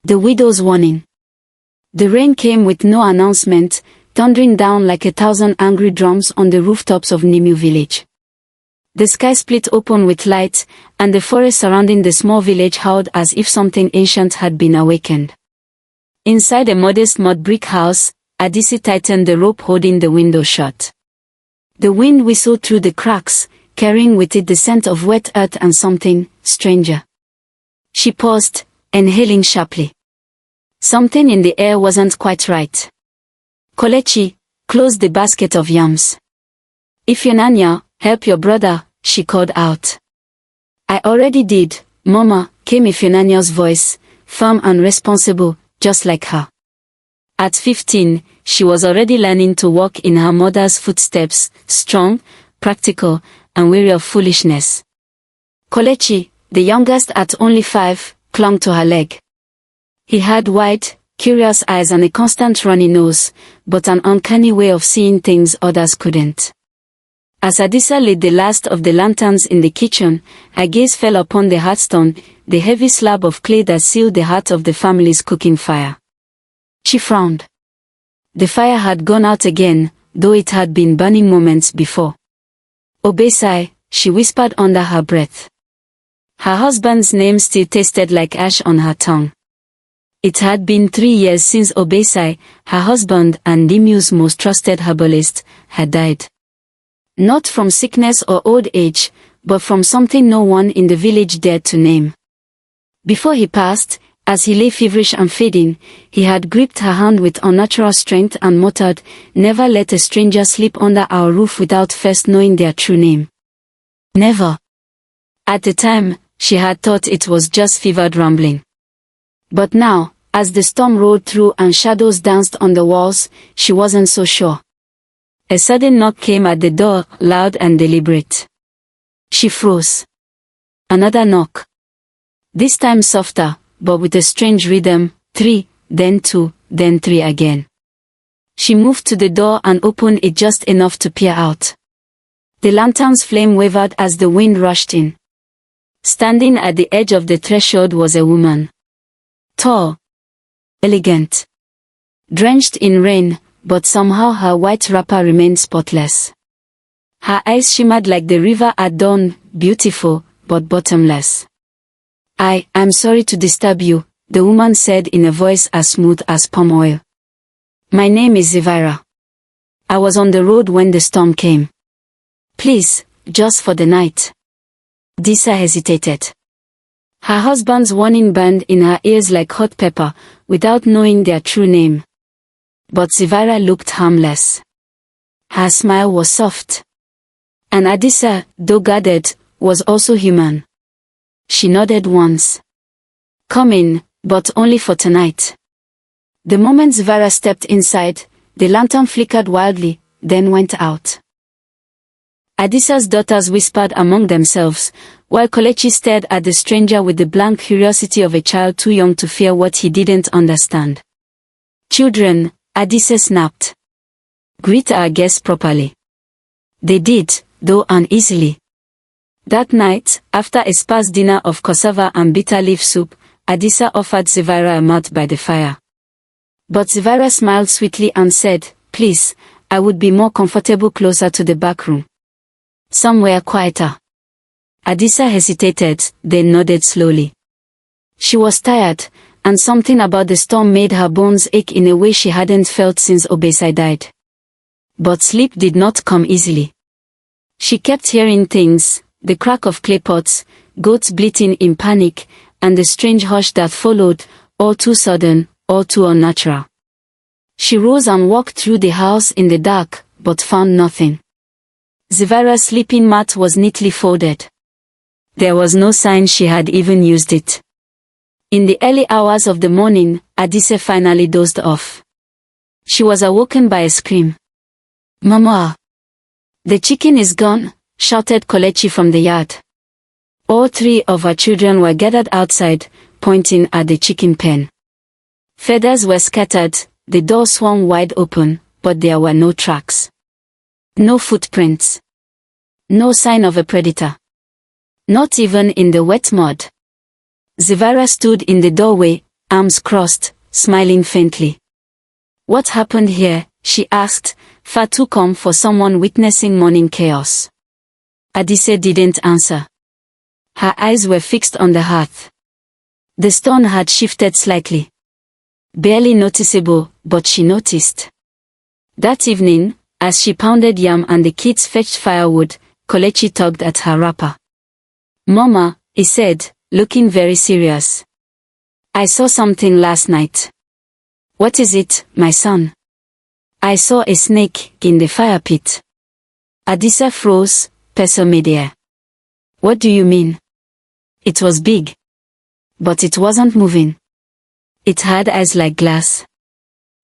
The widow's warning. The rain came with no announcement, thundering down like 1,000 angry drums on the rooftops of Nimu village. The sky split open with light, and the forest surrounding the small village howled as if something ancient had been awakened. Inside a modest mud brick house, Adisi tightened the rope holding the window shut. The wind whistled through the cracks, carrying with it the scent of wet earth and something stranger. She paused, inhaling sharply. Something in the air wasn't quite right. Kelechi, close the basket of yams. Ifeanyi, help your brother, she called out. I already did, Mama, came Ifeanyi's voice, firm and responsible, just like her. At 15, she was already learning to walk in her mother's footsteps, strong, practical, and weary of foolishness. Kelechi, the youngest at only 5, clung to her leg. He had wide, curious eyes and a constant runny nose, but an uncanny way of seeing things others couldn't. As Adisa lit the last of the lanterns in the kitchen, her gaze fell upon the hearthstone, the heavy slab of clay that sealed the heart of the family's cooking fire. She frowned. The fire had gone out again, though it had been burning moments before. Obesai, she whispered under her breath. Her husband's name still tasted like ash on her tongue. It had been 3 years since Obesai, her husband and Nimu's most trusted herbalist, had died. Not from sickness or old age, but from something no one in the village dared to name. Before he passed, as he lay feverish and fading, he had gripped her hand with unnatural strength and muttered, "Never let a stranger sleep under our roof without first knowing their true name." Never. At the time, she had thought it was just fevered rambling. But now, as the storm rolled through and shadows danced on the walls, she wasn't so sure. A sudden knock came at the door, loud and deliberate. She froze. Another knock. This time softer, but with a strange rhythm, 3, then 2, then 3 again. She moved to the door and opened it just enough to peer out. The lantern's flame wavered as the wind rushed in. Standing at the edge of the threshold was a woman. Tall. Elegant. Drenched in rain, but somehow her white wrapper remained spotless. Her eyes shimmered like the river at dawn, beautiful, but bottomless. I'm sorry to disturb you, the woman said in a voice as smooth as palm oil. My name is Zivira. I was on the road when the storm came. Please, just for the night. Disa hesitated. Her husband's warning burned in her ears like hot pepper, without knowing their true name. But Zivira looked harmless. Her smile was soft. And Adisa, though guarded, was also human. She nodded once. Come in, but only for tonight. The moment Zivira stepped inside, the lantern flickered wildly, then went out. Adisa's daughters whispered among themselves, while Kelechi stared at the stranger with the blank curiosity of a child too young to fear what he didn't understand. Children, Adisa snapped. Greet our guests properly. They did, though uneasily. That night, after a sparse dinner of cassava and bitter leaf soup, Adisa offered Zivira a mat by the fire. But Zivira smiled sweetly and said, Please, I would be more comfortable closer to the back room. Somewhere quieter. Adisa hesitated, then nodded slowly. She was tired, and something about the storm made her bones ache in a way she hadn't felt since Obesai died. But sleep did not come easily. She kept hearing things, the crack of clay pots, goats bleating in panic, and the strange hush that followed, all too sudden, all too unnatural. She rose and walked through the house in the dark, but found nothing. Zivira's sleeping mat was neatly folded. There was no sign she had even used it. In the early hours of the morning, Adisa finally dozed off. She was awoken by a scream. Mama! The chicken is gone, shouted Kelechi from the yard. All 3 of her children were gathered outside, pointing at the chicken pen. Feathers were scattered, the door swung wide open, but there were no tracks. No footprints. No sign of a predator. Not even in the wet mud. Zivira stood in the doorway, arms crossed, smiling faintly. "What happened here?" she asked, far too calm for someone witnessing morning chaos. Adisa didn't answer. Her eyes were fixed on the hearth. The stone had shifted slightly. Barely noticeable, but she noticed. That evening, as she pounded yam and the kids fetched firewood, Kelechi tugged at her wrapper. "Mama," he said, looking very serious. "I saw something last night." "What is it, my son?" "I saw a snake in the fire pit." Adisa froze, peso midair. "What do you mean?" "It was big. But it wasn't moving. It had eyes like glass.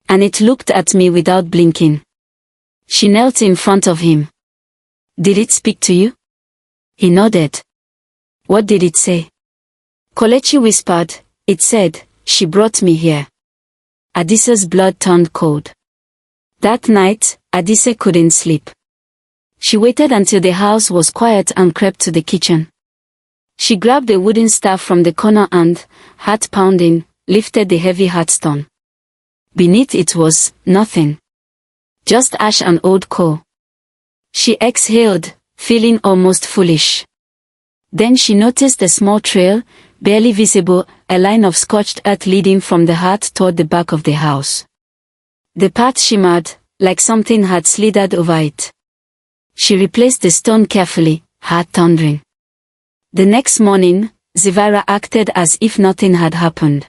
And it looked at me without blinking." She knelt in front of him. "Did it speak to you?" He nodded. "What did it say?" Kelechi whispered. "It said, she brought me here." Adisa's blood turned cold. That night, Adisa couldn't sleep. She waited until the house was quiet and crept to the kitchen. She grabbed a wooden staff from the corner and, heart pounding, lifted the heavy hearthstone. Beneath it was nothing. Just ash and old coal. She exhaled, feeling almost foolish. Then she noticed a small trail, barely visible, a line of scorched earth leading from the hearth toward the back of the house. The path shimmered, like something had slithered over it. She replaced the stone carefully, heart thundering. The next morning, Zivira acted as if nothing had happened.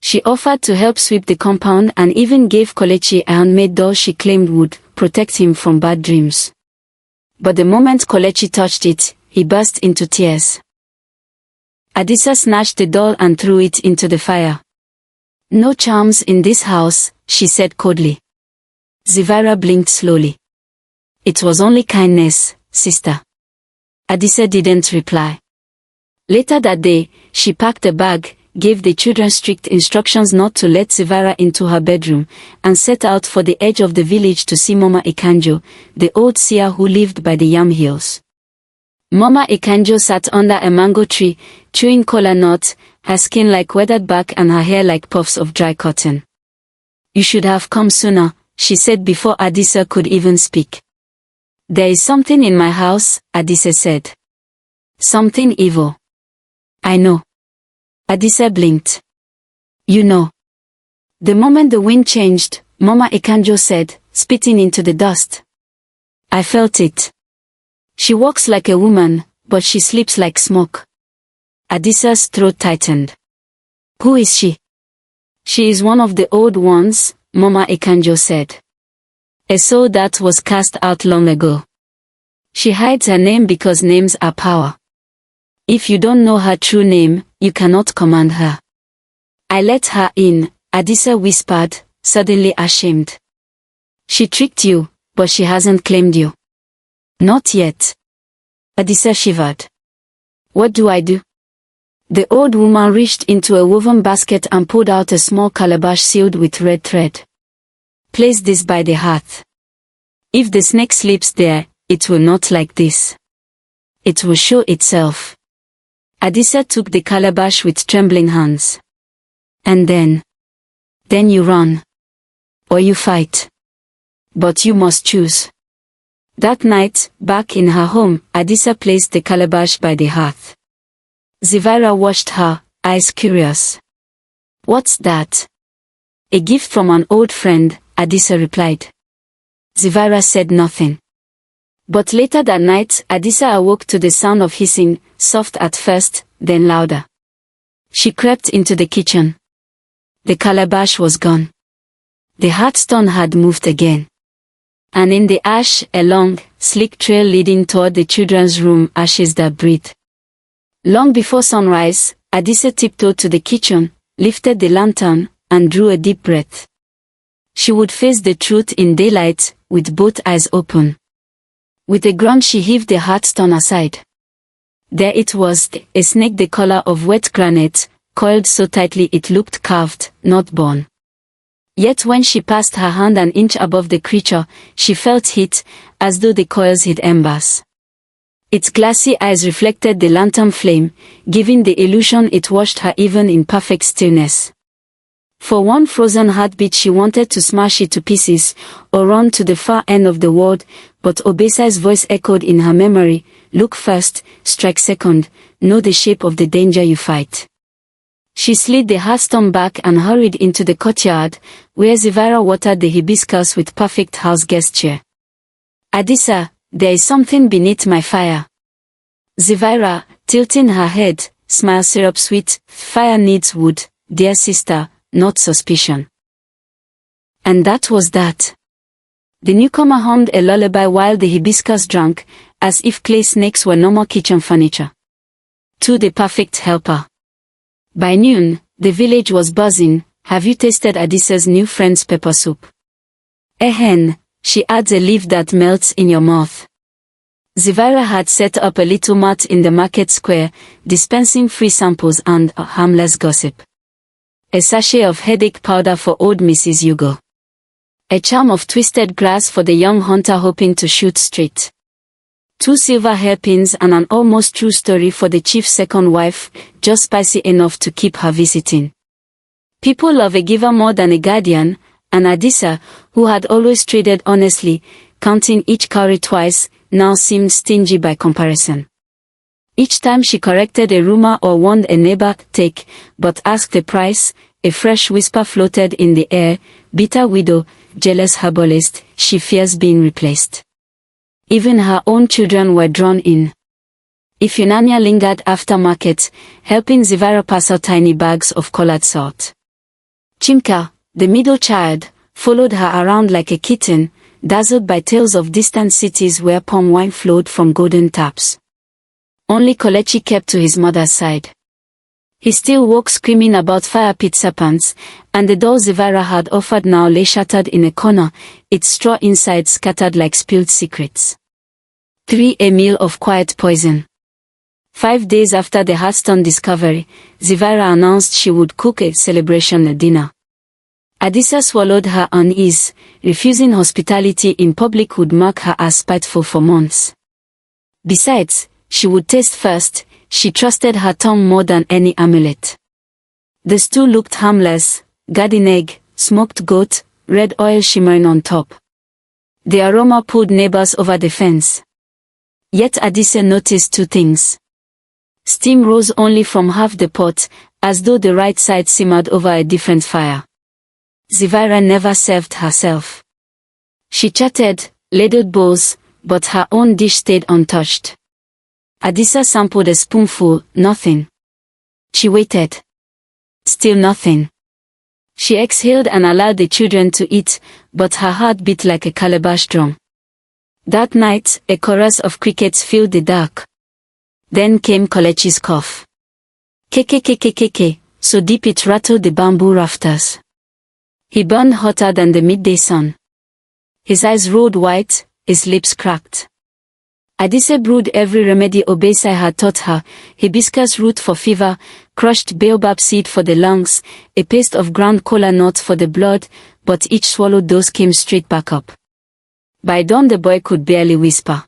She offered to help sweep the compound and even gave Kelechi a handmade doll she claimed would protect him from bad dreams. But the moment Kelechi touched it, he burst into tears. Adisa snatched the doll and threw it into the fire. "No charms in this house," she said coldly. Zivira blinked slowly. "It was only kindness, sister." Adisa didn't reply. Later that day, she packed a bag, gave the children strict instructions not to let Zivira into her bedroom, and set out for the edge of the village to see Mama Ikanjo, the old seer who lived by the yam hills. Mama Ikanjo sat under a mango tree, chewing kola nut, her skin like weathered bark and her hair like puffs of dry cotton. "You should have come sooner," she said before Adisa could even speak. "There is something in my house," Adisa said. "Something evil." "I know." Adisa blinked. "You know." The moment the wind changed, Mama Ikanjo said, spitting into the dust. "I felt it. She walks like a woman, but she sleeps like smoke." Adisa's throat tightened. "Who is she?" "She is one of the old ones," Mama Ikanjo said. "A soul that was cast out long ago. She hides her name because names are power. If you don't know her true name, you cannot command her." "I let her in," Adisa whispered, suddenly ashamed. "She tricked you, but she hasn't claimed you." "Not yet." Adisa shivered. "What do I do?" The old woman reached into a woven basket and pulled out a small calabash sealed with red thread. "Place this by the hearth. If the snake sleeps there, it will not like this. It will show itself." Adisa took the calabash with trembling hands. "And then you run. Or you fight. But you must choose." That night, back in her home, Adisa placed the calabash by the hearth. Zivira watched her, eyes curious. "What's that?" "A gift from an old friend," Adisa replied. Zivira said nothing. But later that night, Adisa awoke to the sound of hissing, soft at first, then louder. She crept into the kitchen. The calabash was gone. The hearthstone had moved again. And in the ash, a long, sleek trail leading toward the children's room, ashes that breathed. Long before sunrise, Adisa tiptoed to the kitchen, lifted the lantern, and drew a deep breath. She would face the truth in daylight, with both eyes open. With a grunt she heaved the hearthstone aside. There it was, a snake the color of wet granite, coiled so tightly it looked carved, not born. Yet when she passed her hand an inch above the creature, she felt heat, as though the coils hit embers. Its glassy eyes reflected the lantern flame, giving the illusion it watched her even in perfect stillness. For one frozen heartbeat she wanted to smash it to pieces, or run to the far end of the world, but Obesai's voice echoed in her memory, look first, strike second, know the shape of the danger you fight. She slid the hearthstone back and hurried into the courtyard, where Zivara watered the hibiscus with perfect house gesture. Adisa, there is something beneath my fire. Zivara, tilting her head, smile syrup sweet, fire needs wood, dear sister, not suspicion. And that was that. The newcomer hummed a lullaby while the hibiscus drank, as if clay snakes were no more kitchen furniture. To the perfect helper. By noon, the village was buzzing. Have you tasted Adisa's new friend's pepper soup? Ehen, she adds a leaf that melts in your mouth. Zivara had set up a little mat in the market square, dispensing free samples and harmless gossip. A sachet of headache powder for old Mrs. Hugo. A charm of twisted grass for the young hunter hoping to shoot straight. 2 silver hairpins and an almost true story for the chief's second wife, just spicy enough to keep her visiting. People love a giver more than a guardian, and Adisa, who had always traded honestly, counting each cowrie twice, now seemed stingy by comparison. Each time she corrected a rumor or warned a neighbor, take, but asked the price, a fresh whisper floated in the air, bitter widow, jealous herbalist, she fears being replaced. Even her own children were drawn in. Ifyunanya lingered after market, helping Zivara pass out tiny bags of colored salt. Chimka, the middle child, followed her around like a kitten, dazzled by tales of distant cities where palm wine flowed from golden taps. Only Kolechi kept to his mother's side. He still woke screaming about fire pit serpents, and the doll Zivara had offered now lay shattered in a corner, its straw inside scattered like spilled secrets. 3. A meal of quiet poison. 5 days after the Hearthstone discovery, Zivara announced she would cook a celebration dinner. Adisa swallowed her unease, refusing hospitality in public would mark her as spiteful for months. Besides, she would taste first, she trusted her tongue more than any amulet. The stew looked harmless, garden egg, smoked goat, red oil shimmering on top. The aroma pulled neighbors over the fence. Yet Adisa noticed 2 things. Steam rose only from half the pot, as though the right side simmered over a different fire. Zivara never served herself. She chatted, ladled bowls, but her own dish stayed untouched. Adisa sampled a spoonful, nothing. She waited. Still nothing. She exhaled and allowed the children to eat, but her heart beat like a calabash drum. That night, a chorus of crickets filled the dark. Then came Kolechi's cough. Keke, so deep it rattled the bamboo rafters. He burned hotter than the midday sun. His eyes rolled white, his lips cracked. Adisa brewed every remedy Obesai had taught her, hibiscus root for fever, crushed baobab seed for the lungs, a paste of ground kola nuts for the blood, but each swallowed dose came straight back up. By dawn the boy could barely whisper.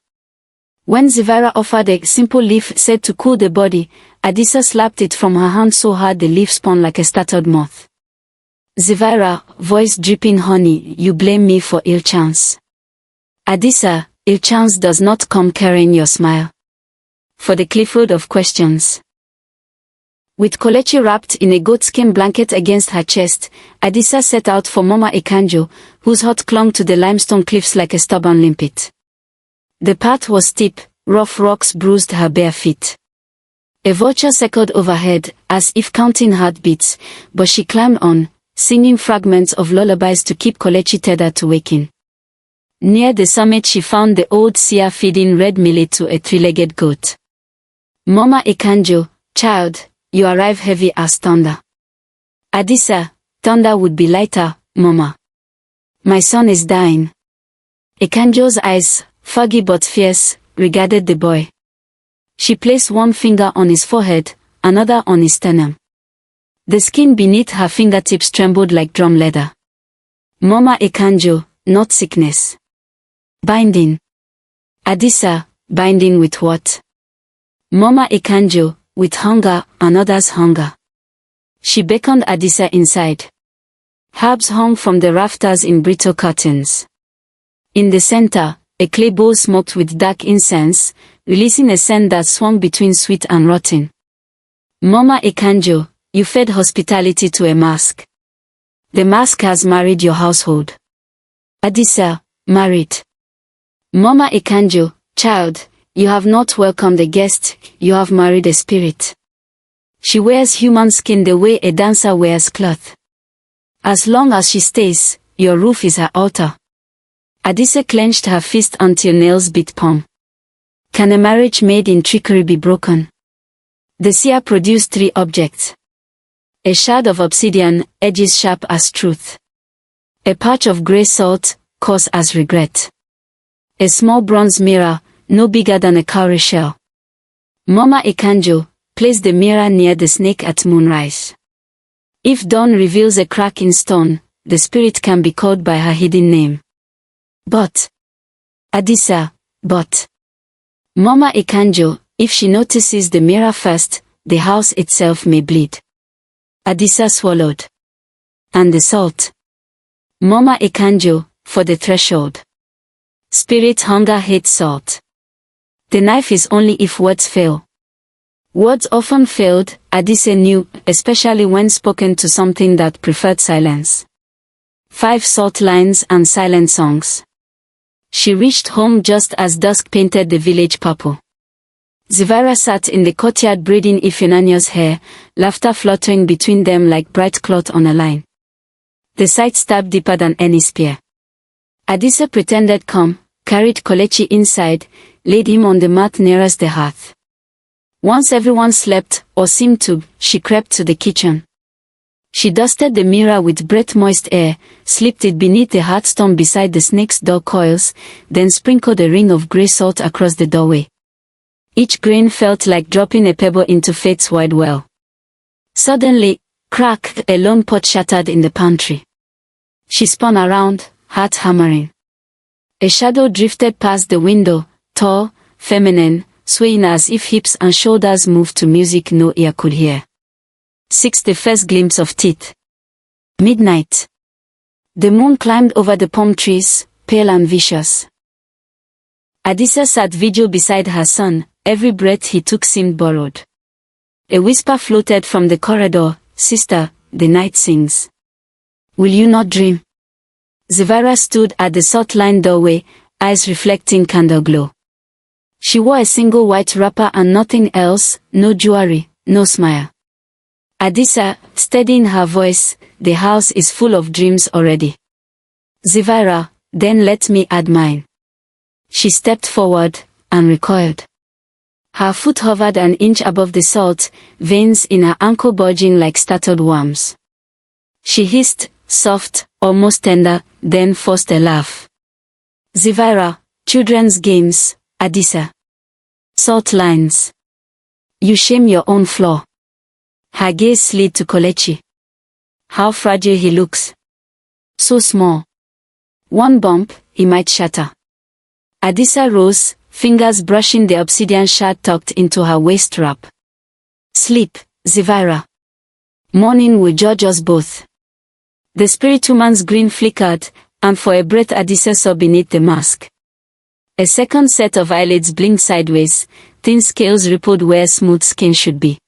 When Zivara offered a simple leaf said to cool the body, Adisa slapped it from her hand so hard the leaf spun like a startled moth. Zivara, voice dripping honey, you blame me for ill chance. Adisa, ill chance does not come carrying your smile. For the clifford of questions. With Kolechi wrapped in a goatskin blanket against her chest, Adisa set out for Mama Ekanjo, whose heart clung to the limestone cliffs like a stubborn limpet. The path was steep, rough rocks bruised her bare feet. A vulture circled overhead, as if counting heartbeats, but she climbed on, singing fragments of lullabies to keep Kolechi tethered to waking. Near the summit she found the old seer feeding red millet to a 3-legged goat. Mama Ekanjo, child, you arrive heavy as thunder. Adisa, thunder would be lighter, Mama. My son is dying. Ekanjo's eyes, foggy but fierce, regarded the boy. She placed one finger on his forehead, another on his sternum. The skin beneath her fingertips trembled like drum leather. Mama Ekanjo, not sickness. Binding. Adisa, binding with what? Mama Ekanjo, with hunger, another's hunger. She beckoned Adisa inside. Herbs hung from the rafters in brittle curtains. In the center, a clay bowl smoked with dark incense, releasing a scent that swung between sweet and rotten. Mama Ekanjo, you fed hospitality to a mask. The mask has married your household. Adisa, married. Mama Ekanjo, child, you have not welcomed a guest, you have married a spirit. She wears human skin the way a dancer wears cloth. As long as she stays, your roof is her altar. Adisa clenched her fist until nails beat palm. Can a marriage made in trickery be broken? The seer produced 3 objects. A shard of obsidian, edges sharp as truth. A patch of grey salt, coarse as regret. A small bronze mirror, no bigger than a cowrie shell. Mama Ekanjo, place the mirror near the snake at moonrise. If dawn reveals a crack in stone, the spirit can be called by her hidden name. But. Adisa, but. Mama Ekanjo, if she notices the mirror first, the house itself may bleed. Adisa swallowed. And the salt. Mama Ekanjo, for the threshold. Spirit hunger hates salt. The knife is only if words fail. Words often failed, Adisa knew, especially when spoken to something that preferred silence. 5 salt lines and silent songs. She reached home just as dusk painted the village purple. Zivara sat in the courtyard braiding Ifunanyo's hair, laughter fluttering between them like bright cloth on a line. The sight stabbed deeper than any spear. Adisa pretended calm, carried Kolechi inside, laid him on the mat nearest the hearth. Once everyone slept, or seemed to, she crept to the kitchen. She dusted the mirror with breath-moist air, slipped it beneath the hearthstone beside the snake's door coils, then sprinkled a ring of grey salt across the doorway. Each grain felt like dropping a pebble into fate's wide well. Suddenly, crack, a lone pot shattered in the pantry. She spun around, heart hammering. A shadow drifted past the window, tall, feminine, swaying as if hips and shoulders moved to music no ear could hear. 6. The first glimpse of teeth. Midnight. The moon climbed over the palm trees, pale and vicious. Adisa sat vigil beside her son, every breath he took seemed borrowed. A whisper floated from the corridor, "Sister, the night sings. Will you not dream?" Zivara stood at the salt-lined doorway, eyes reflecting candle glow. She wore a single white wrapper and nothing else, no jewelry, no smile. Adisa, steadying her voice, "The house is full of dreams already." Zivara, "Then let me add mine." She stepped forward, and recoiled. Her foot hovered an inch above the salt, veins in her ankle bulging like startled worms. She hissed, soft, almost tender, then forced a laugh. "Zivara, children's games, Adisa. Salt lines. You shame your own flaw." Her gaze slid to Kolechi. "How fragile he looks. So small. One bump, he might shatter." Adisa rose, fingers brushing the obsidian shard tucked into her waist wrap. "Sleep, Zivara. Morning will judge us both." The spirit woman's grin flickered, and for a breath Adisa saw beneath the mask. A second set of eyelids blinked sideways, thin scales rippled where smooth skin should be.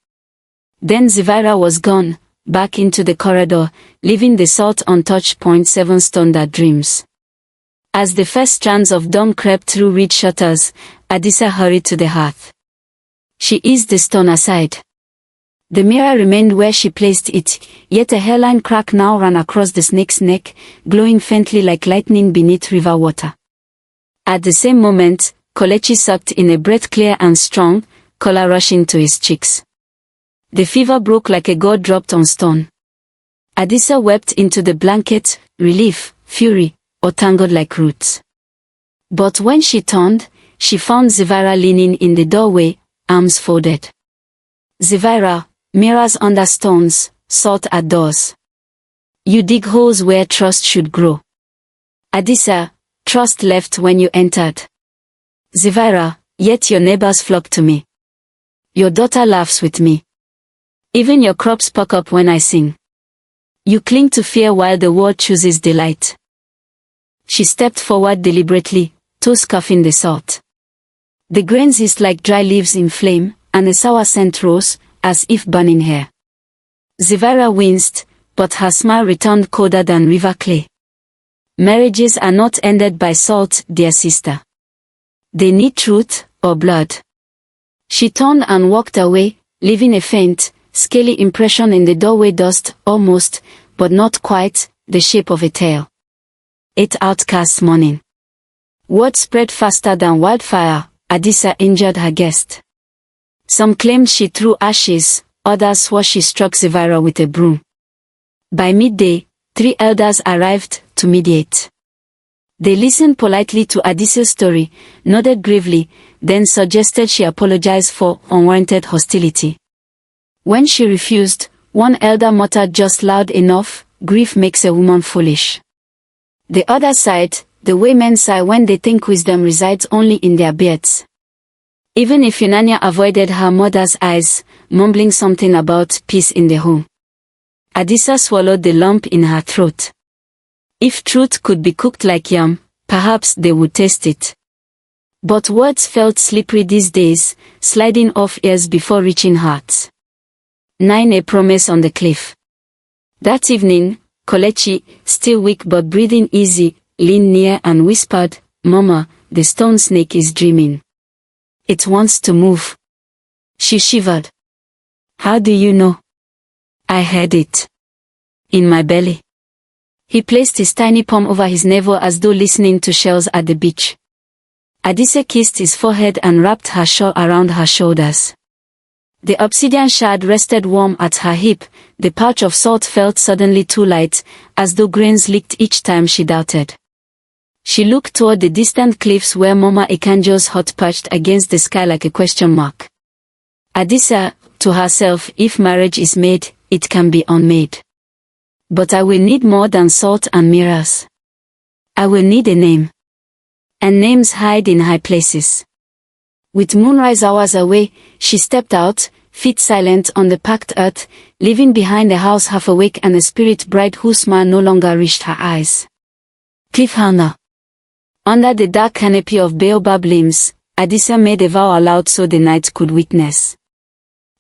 Then Zivara was gone, back into the corridor, leaving the salt untouched. 7 stunned her dreams. As the first strands of dawn crept through reed shutters, Adisa hurried to the hearth. She eased the stone aside. The mirror remained where she placed it, yet a hairline crack now ran across the snake's neck, glowing faintly like lightning beneath river water. At the same moment, Kolechi sucked in a breath clear and strong, color rushing to his cheeks. The fever broke like a god dropped on stone. Adisa wept into the blanket, relief, fury, or tangled like roots. But when she turned, she found Zivara leaning in the doorway, arms folded. "Zivara, mirrors under stones, salt at doors. You dig holes where trust should grow." Adisa, "Trust left when you entered." Zivara, "Yet your neighbors flock to me. Your daughter laughs with me. Even your crops puck up when I sing." You cling to fear while the world chooses delight. She stepped forward deliberately, toes scuffing the salt. The grains hissed like dry leaves in flame, and a sour scent rose, as if burning hair. Zivara winced, but her smile returned colder than river clay. Marriages are not ended by salt, dear sister. They need truth, or blood. She turned and walked away, leaving a faint, scaly impression in the doorway, dust, almost, but not quite, the shape of a tail. 8 outcasts mourning. Word spread faster than wildfire. Adisa injured her guest. Some claimed she threw ashes, others swore she struck Zivara with a broom. By midday, 3 elders arrived to mediate. They listened politely to Adisa's story, nodded gravely, then suggested she apologize for unwarranted hostility. When she refused, one elder muttered just loud enough, "Grief makes a woman foolish." The other sighed, the way men sigh when they think wisdom resides only in their beards. Even if Yunania avoided her mother's eyes, mumbling something about peace in the home. Adisa swallowed the lump in her throat. If truth could be cooked like yam, perhaps they would taste it. But words felt slippery these days, sliding off ears before reaching hearts. 9. A promise on the cliff. That evening, Kolechi, still weak but breathing easy, leaned near and whispered, "Mama, the stone snake is dreaming. It wants to move." She shivered. "How do you know?" "I heard it. In my belly." He placed his tiny palm over his navel as though listening to shells at the beach. Adisa kissed his forehead and wrapped her shawl around her shoulders. The obsidian shard rested warm at her hip. The pouch of salt felt suddenly too light, as though grains leaked each time she doubted. She looked toward the distant cliffs where Mama Ekanjo's hut perched against the sky like a question mark. Adisa, to herself, if marriage is made, it can be unmade. But I will need more than salt and mirrors. I will need a name. And names hide in high places. With moonrise hours away, she stepped out, feet silent on the packed earth, leaving behind a house half awake and a spirit bride whose smile no longer reached her eyes. Cliffhanger. Under the dark canopy of baobab limbs, Adisa made a vow aloud so the night could witness.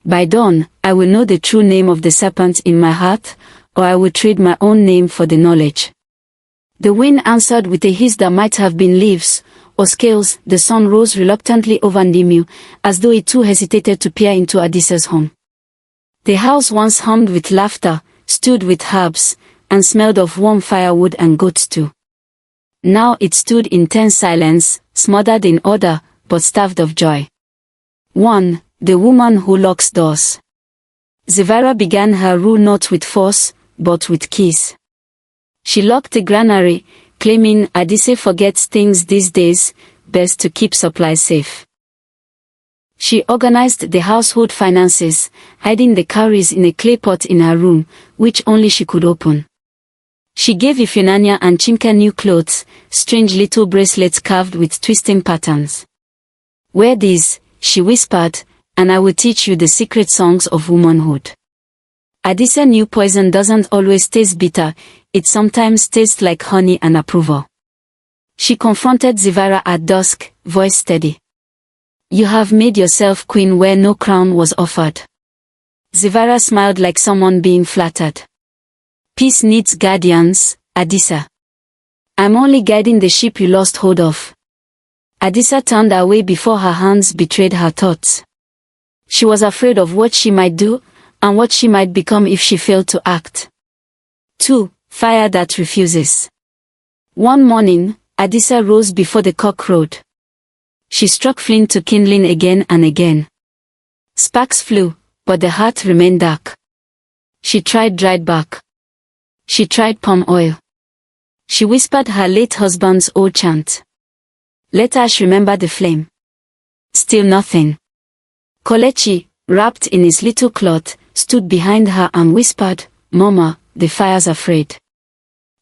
By dawn, I will know the true name of the serpent in my heart, or I will trade my own name for the knowledge. The wind answered with a hiss that might have been leaves, or scales. The sun rose reluctantly over Nimu, as though it too hesitated to peer into Adisa's home. The house once hummed with laughter, stewed with herbs, and smelled of warm firewood and goat stew. Now it stood in tense silence, smothered in order, but starved of joy. 1. The woman who locks doors. Zivara began her rule not with force, but with keys. She locked the granary, claiming Adisa forgets things these days, best to keep supplies safe. She organized the household finances, hiding the cowries in a clay pot in her room, which only she could open. She gave Ifunanya and Chimka new clothes, strange little bracelets carved with twisting patterns. "Wear these," she whispered, "and I will teach you the secret songs of womanhood." Adisa knew poison doesn't always taste bitter, it sometimes tastes like honey and approval. She confronted Zivara at dusk, voice steady. "You have made yourself queen where no crown was offered." Zivara smiled like someone being flattered. "Peace needs guardians, Adisa. I'm only guiding the ship you lost hold of." Adisa turned away before her hands betrayed her thoughts. She was afraid of what she might do, and what she might become if she failed to act. 2. Fire that refuses. One morning, Adisa rose before the cock crowed. She struck flint to kindling again and again. Sparks flew, but the heart remained dark. She tried dried bark. She tried palm oil. She whispered her late husband's old chant. "Let us remember the flame." Still nothing. Kolechi, wrapped in his little cloth, stood behind her and whispered, "Mama, the fire's afraid."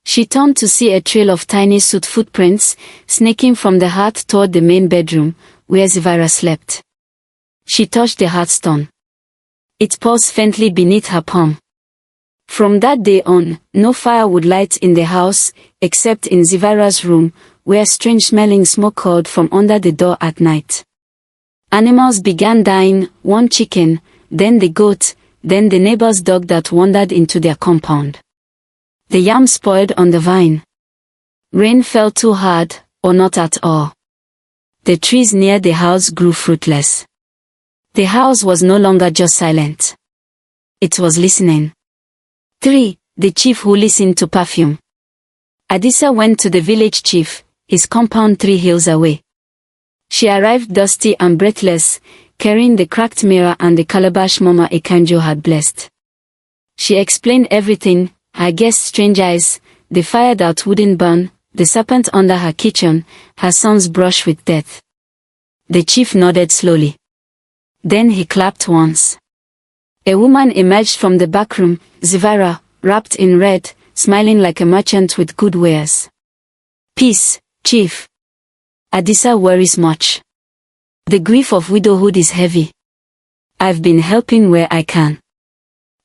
She turned to see a trail of tiny soot footprints, snaking from the hearth toward the main bedroom, where Zivara slept. She touched the hearthstone. It paused faintly beneath her palm. From that day on, no fire would light in the house, except in Zivara's room, where strange-smelling smoke curled from under the door at night. Animals began dying, one chicken, then the goat, then the neighbor's dog that wandered into their compound. The yam spoiled on the vine. Rain fell too hard, or not at all. The trees near the house grew fruitless. The house was no longer just silent. It was listening. 3. The chief who listened to perfume. Adisa went to the village chief, his compound 3 hills away. She arrived dusty and breathless, carrying the cracked mirror and the calabash Mama Ekanjo had blessed. She explained everything, her guest's strange eyes, the fire that wouldn't burn, the serpent under her kitchen, her son's brush with death. The chief nodded slowly. Then he clapped once. A woman emerged from the back room, Zivara, wrapped in red, smiling like a merchant with good wares. Peace, chief. Adisa worries much. The grief of widowhood is heavy. I've been helping where I can.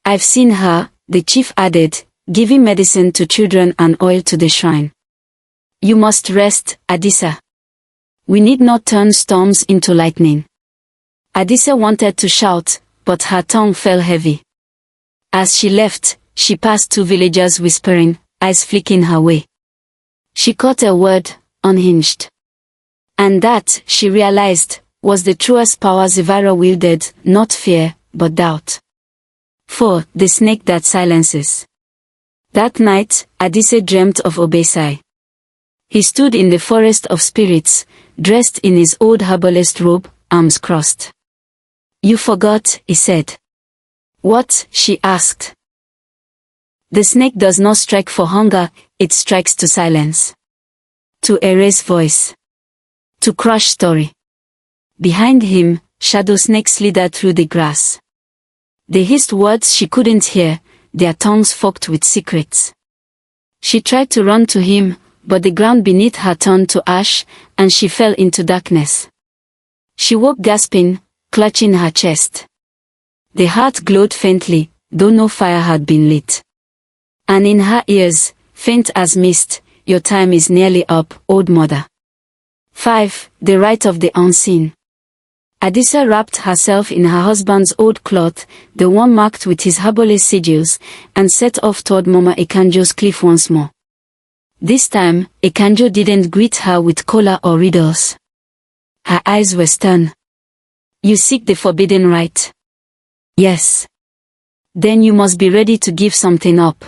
I've seen her, the chief added, giving medicine to children and oil to the shrine. You must rest, Adisa. We need not turn storms into lightning. Adisa wanted to shout, but her tongue fell heavy. As she left, she passed 2 villagers whispering, eyes flicking her way. She caught a word, unhinged. And that, she realized, was the truest power Zivara wielded, not fear, but doubt. 4. The snake that silences. That night, Adisa dreamt of Obesai. He stood in the forest of spirits, dressed in his old herbalist robe, arms crossed. You forgot, he said. What? She asked. The snake does not strike for hunger, it strikes to silence. To erase voice. To crush story. Behind him, shadow snakes slithered through the grass. They hissed words she couldn't hear, their tongues forked with secrets. She tried to run to him, but the ground beneath her turned to ash, and she fell into darkness. She woke gasping, clutching her chest. The heart glowed faintly, though no fire had been lit. And in her ears, faint as mist, your time is nearly up, old mother. 5. The right of the unseen. Adisa wrapped herself in her husband's old cloth, the one marked with his herbalist sigils, and set off toward Mama Ekanjo's cliff once more. This time, Ekanjo didn't greet her with kola or riddles. Her eyes were stern. You seek the forbidden right? Yes. Then you must be ready to give something up.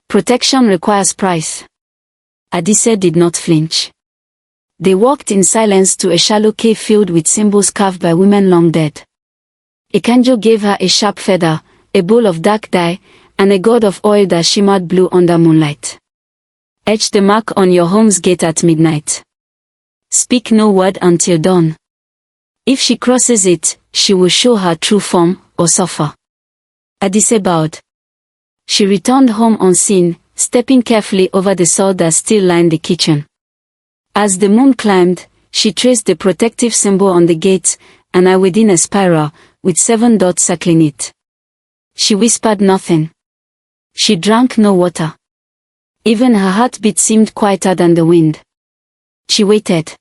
Protection requires price. Adisa did not flinch. They walked in silence to a shallow cave filled with symbols carved by women long dead. Ekanjo gave her a sharp feather, a bowl of dark dye, and a gourd of oil that shimmered blue under moonlight. Etch the mark on your home's gate at midnight. Speak no word until dawn. If she crosses it, she will show her true form, or suffer. Adisa bowed. She returned home unseen, stepping carefully over the soil that still lined the kitchen. As the moon climbed, she traced the protective symbol on the gate, an eye within a spiral, with 7 dots circling it. She whispered nothing. She drank no water. Even her heartbeat seemed quieter than the wind. She waited.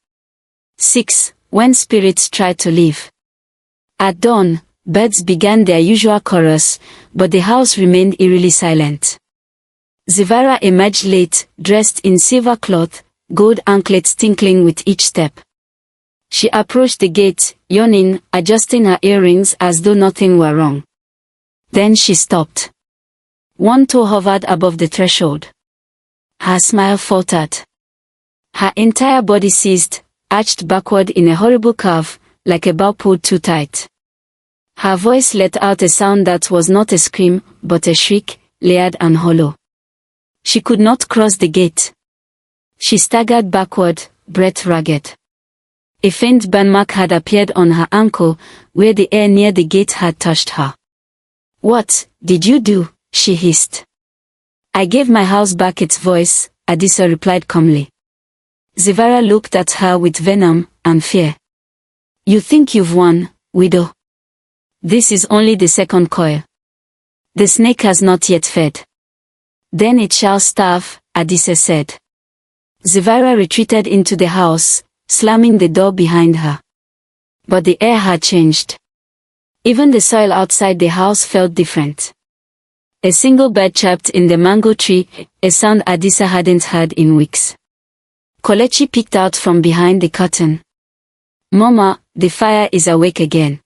6. When spirits tried to leave. At dawn, birds began their usual chorus, but the house remained eerily silent. Zivara emerged late, dressed in silver cloth, gold anklets tinkling with each step. She approached the gate, yawning, adjusting her earrings as though nothing were wrong. Then she stopped. One toe hovered above the threshold. Her smile faltered. Her entire body seized, arched backward in a horrible curve, like a bow pulled too tight. Her voice let out a sound that was not a scream, but a shriek, layered and hollow. She could not cross the gate. She staggered backward, breath ragged. A faint burn mark had appeared on her ankle, where the air near the gate had touched her. What did you do? She hissed. I gave my house back its voice, Adisa replied calmly. Zivara looked at her with venom and fear. You think you've won, widow? This is only the second coil. The snake has not yet fed. Then it shall starve, Adisa said. Zivira retreated into the house, slamming the door behind her. But the air had changed. Even the soil outside the house felt different. A single bird chirped in the mango tree, a sound Adisa hadn't heard in weeks. Kelechi peeked out from behind the curtain. Mama, the fire is awake again.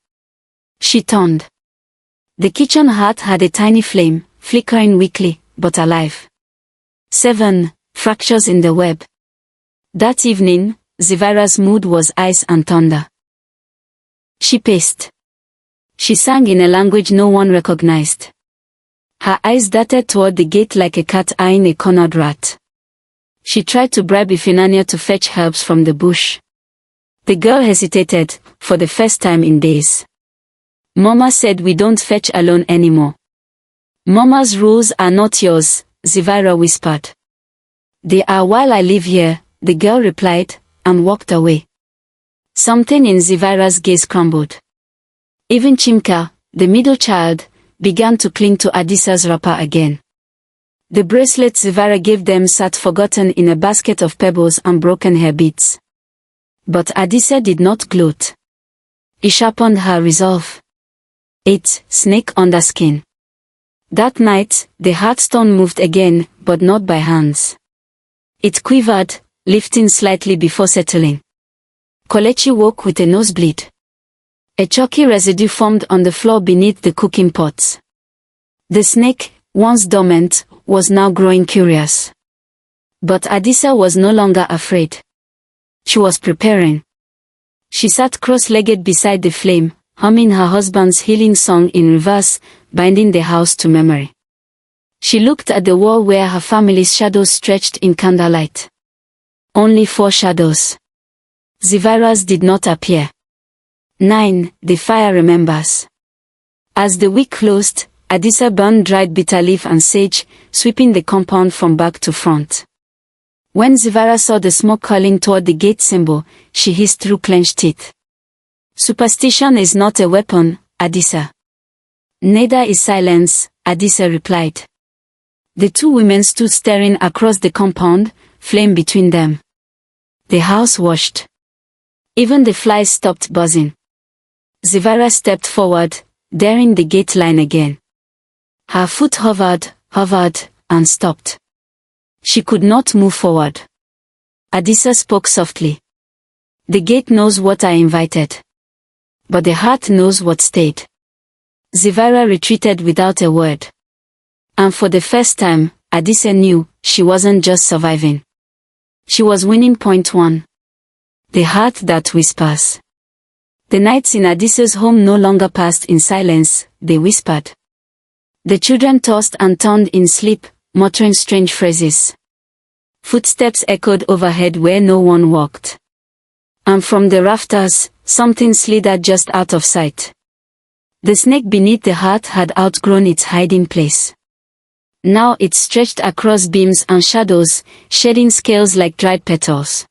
She turned. The kitchen hearth had a tiny flame, flickering weakly, but alive. 7 fractures in the web. That evening, Zivira's mood was ice and thunder. She paced. She sang in a language no one recognized. Her eyes darted toward the gate like a cat eyeing a cornered rat. She tried to bribe Ifunanya to fetch herbs from the bush. The girl hesitated, for the first time in days. Mama said we don't fetch alone anymore. Mama's rules are not yours, Zivira whispered. They are while I live here, the girl replied, and walked away. Something in Zivira's gaze crumbled. Even Chimka, the middle child, began to cling to Adisa's wrapper again. The bracelet Zivira gave them sat forgotten in a basket of pebbles and broken hair beads. But Adisa did not gloat. It sharpened her resolve. 8 snake under skin. That night, the hearthstone moved again, but not by hands. It quivered, lifting slightly before settling. Kelechi woke with a nosebleed. A chalky residue formed on the floor beneath the cooking pots. The snake, once dormant, was now growing curious. But Adisa was no longer afraid. She was preparing. She sat cross-legged beside the flame, humming her husband's healing song in reverse, binding the house to memory. She looked at the wall where her family's shadows stretched in candlelight. Only 4 shadows. Zivira's did not appear. 9. The fire remembers. As the week closed, Adisa burned dried bitter leaf and sage, sweeping the compound from back to front. When Zivira saw the smoke curling toward the gate symbol, she hissed through clenched teeth. Superstition is not a weapon, Adisa. Neither is silence, Adisa replied. The 2 women stood staring across the compound, flame between them. The house washed. Even the flies stopped buzzing. Zivira stepped forward, daring the gate line again. Her foot hovered, and stopped. She could not move forward. Adisa spoke softly. The gate knows what I invited. But the heart knows what stayed. Zivira retreated without a word. And for the first time, Adisa knew, she wasn't just surviving. She was winning. Point 1. The heart that whispers. The nights in Adisa's home no longer passed in silence, they whispered. The children tossed and turned in sleep, muttering strange phrases. Footsteps echoed overhead where no one walked. And from the rafters, something slithered just out of sight. The snake beneath the hearth had outgrown its hiding place. Now it stretched across beams and shadows, shedding scales like dried petals.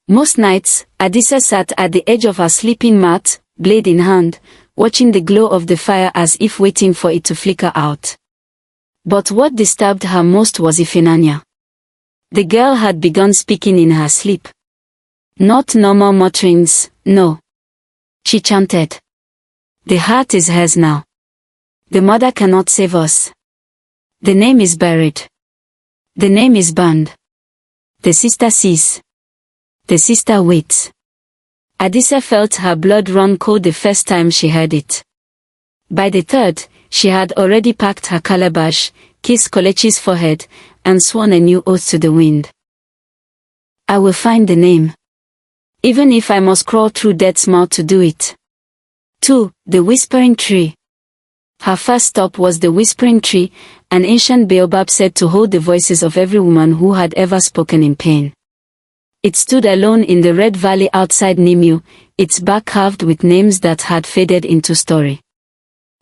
Most nights, Adisa sat at the edge of her sleeping mat, blade in hand, watching the glow of the fire as if waiting for it to flicker out. But what disturbed her most was Ifunanya. The girl had begun speaking in her sleep. Not normal mutterings, no. She chanted. The heart is hers now. The mother cannot save us. The name is buried. The name is burned. The sister sees. The sister waits. Adisa felt her blood run cold the first time she heard it. By the third, she had already packed her calabash, kissed Kelechi's forehead, and sworn a new oath to the wind. I will find the name. Even if I must crawl through death's mouth to do it. 2. The Whispering Tree. Her first stop was the Whispering Tree, an ancient baobab said to hold the voices of every woman who had ever spoken in pain. It stood alone in the red valley outside Nimu, its bark carved with names that had faded into story.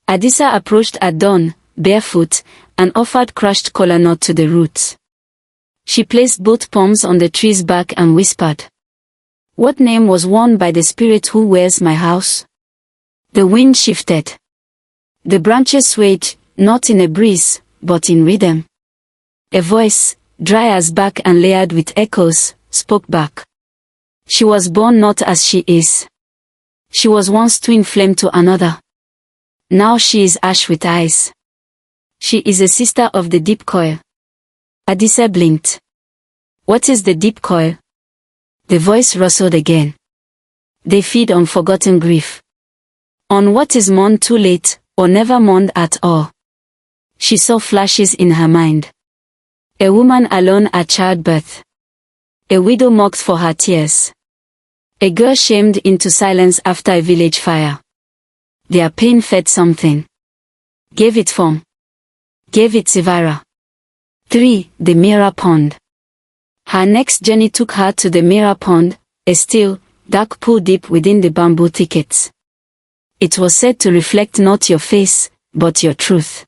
Adisa approached at dawn, barefoot, and offered crushed kola nut to the roots. She placed both palms on the tree's bark and whispered. What name was worn by the spirit who wears my house? The wind shifted. The branches swayed, not in a breeze, but in rhythm. A voice, dry as bark and layered with echoes, spoke back. She was born not as she is. She was once twin flame to another. Now she is ash with eyes. She is a sister of the deep coil. Adisa blinked. What is the deep coil? The voice rustled again. They feed on forgotten grief. On what is mourned too late, or never mourned at all. She saw flashes in her mind. A woman alone at childbirth. A widow mocked for her tears. A girl shamed into silence after a village fire. Their pain fed something. Gave it form. Gave it Sivara. 3. The Mirror Pond. Her next journey took her to the Mirror Pond, a still, dark pool deep within the bamboo thickets. It was said to reflect not your face, but your truth.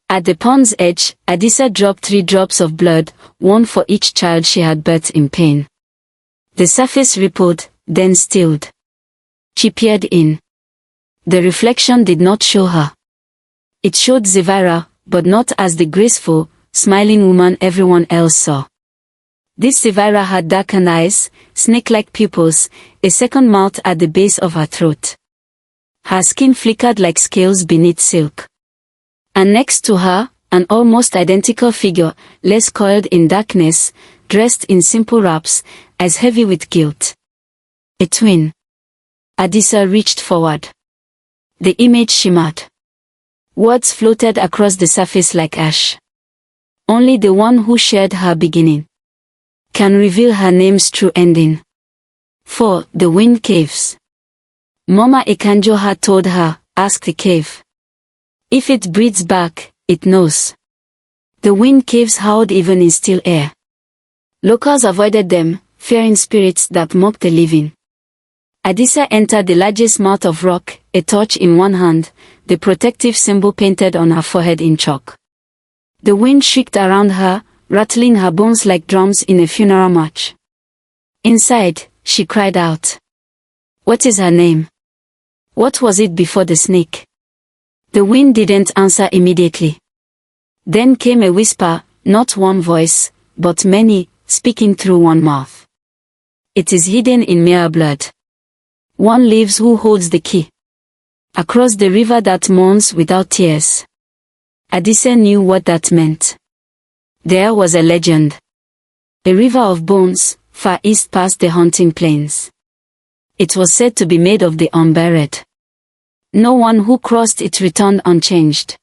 At the pond's edge, Adisa dropped 3 drops of blood, one for each child she had birthed in pain. The surface rippled, then stilled. She peered in. The reflection did not show her. It showed Zivara, but not as the graceful, smiling woman everyone else saw. This Zivara had darkened eyes, snake-like pupils, a second mouth at the base of her throat. Her skin flickered like scales beneath silk. And next to her, an almost identical figure, less coiled in darkness, dressed in simple wraps, as heavy with guilt. A twin. Adisa reached forward. The image shimmered. Words floated across the surface like ash. Only the one who shared her beginning can reveal her name's true ending. 4. The Wind Caves. Mama Ekanjo had told her, ask the cave. If it breathes back, it knows. The wind caves howled even in still air. Locals avoided them, fearing spirits that mocked the living. Adisa entered the largest mouth of rock, a torch in one hand, the protective symbol painted on her forehead in chalk. The wind shrieked around her, rattling her bones like drums in a funeral march. Inside, she cried out. What is her name? What was it before the snake? The wind didn't answer immediately. Then came a whisper, not one voice, but many, speaking through one mouth. It is hidden in mere blood. One lives who holds the key. Across the river that mourns without tears. Adisa knew what that meant. There was a legend. A river of bones, far east past the haunting plains. It was said to be made of the unburied. No one who crossed it returned unchanged.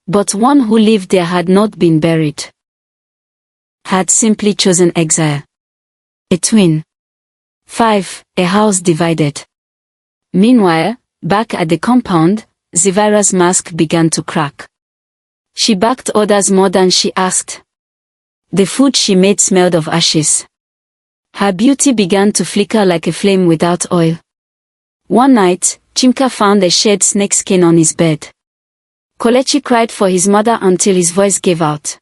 But one who lived there had not been buried. Had simply chosen exile. A twin. 5. A house divided. Meanwhile, back at the compound, Zivara's mask began to crack. She backed orders more than she asked. The food she made smelled of ashes. Her beauty began to flicker like a flame without oil. One night, Chimka found a shed snakeskin on his bed. Kolechi cried for his mother until his voice gave out.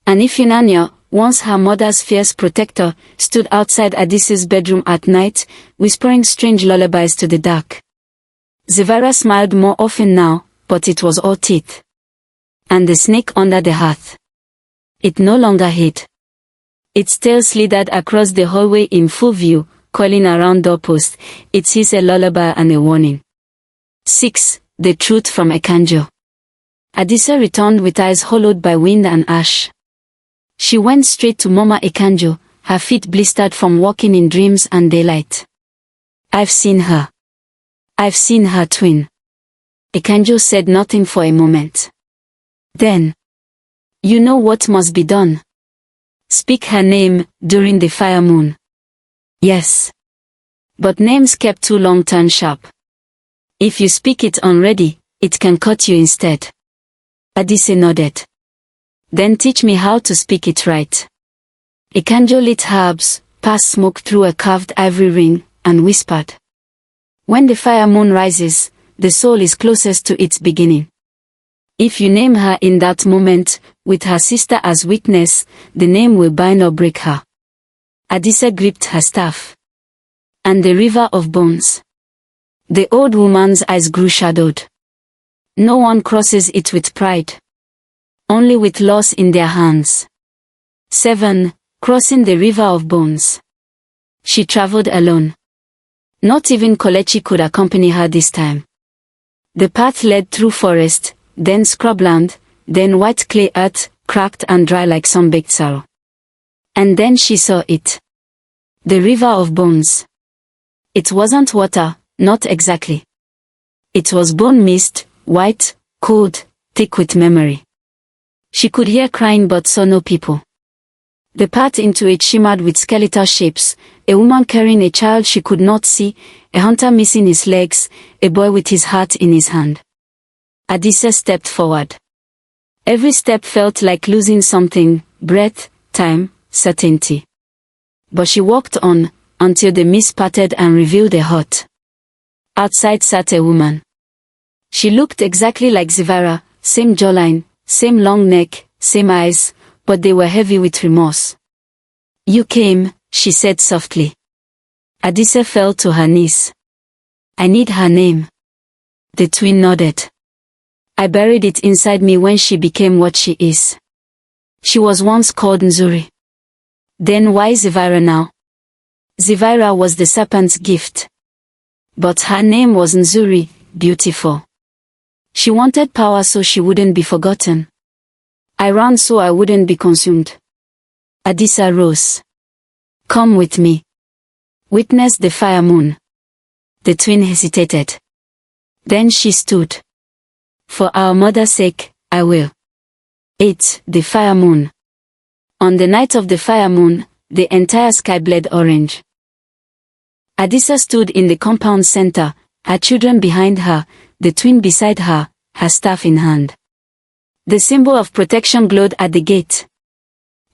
And Ifunanya, once her mother's fierce protector, stood outside Adisa's bedroom at night, whispering strange lullabies to the dark. Zivara smiled more often now, but it was all teeth. And the snake under the hearth. It no longer hid. Its tail slithered across the hallway in full view, coiling around doorposts, its hiss a lullaby and a warning. 6. The Truth from Ekanjo. Adisa returned with eyes hollowed by wind and ash. She went straight to Mama Ekanjo, her feet blistered from walking in dreams and daylight. I've seen her. I've seen her twin. Ekanjo said nothing for a moment. Then, you know what must be done. Speak her name, during the fire moon. Yes. But names kept too long turn sharp. If you speak it unready, it can cut you instead. Adisa nodded. Then teach me how to speak it right. Ekanjo lit herbs, passed smoke through a carved ivory ring, and whispered. When the fire moon rises, the soul is closest to its beginning. If you name her in that moment, with her sister as witness, the name will bind or break her. Adisa gripped her staff. And the river of bones. The old woman's eyes grew shadowed. No one crosses it with pride. Only with loss in their hands. 7. Crossing the River of Bones. She traveled alone. Not even Kolechi could accompany her this time. The path led through forest, then scrubland, then white clay earth, cracked and dry like sun-baked sorrow. And then she saw it. The River of Bones. It wasn't water, not exactly. It was bone mist, white, cold, thick with memory. She could hear crying but saw no people. The path into it shimmered with skeletal shapes, a woman carrying a child she could not see, a hunter missing his legs, a boy with his heart in his hand. Adisa stepped forward. Every step felt like losing something, breath, time, certainty. But she walked on, until the mist parted and revealed a hut. Outside sat a woman. She looked exactly like Zivara, same jawline, same long neck, same eyes, but they were heavy with remorse. You came, she said softly. Adisa fell to her knees. I need her name. The twin nodded. I buried it inside me when she became what she is. She was once called Nzuri. Then why Zivara now? Zivara was the serpent's gift. But her name was Nzuri, beautiful. She wanted power so she wouldn't be forgotten. I ran so I wouldn't be consumed. Adisa rose. Come with me. Witness the fire moon. The twin hesitated. Then she stood. For our mother's sake, I will. 8. The fire moon. On the night of the fire moon, the entire sky bled orange. Adisa stood in the compound center, her children behind her, the twin beside her, her staff in hand. The symbol of protection glowed at the gate.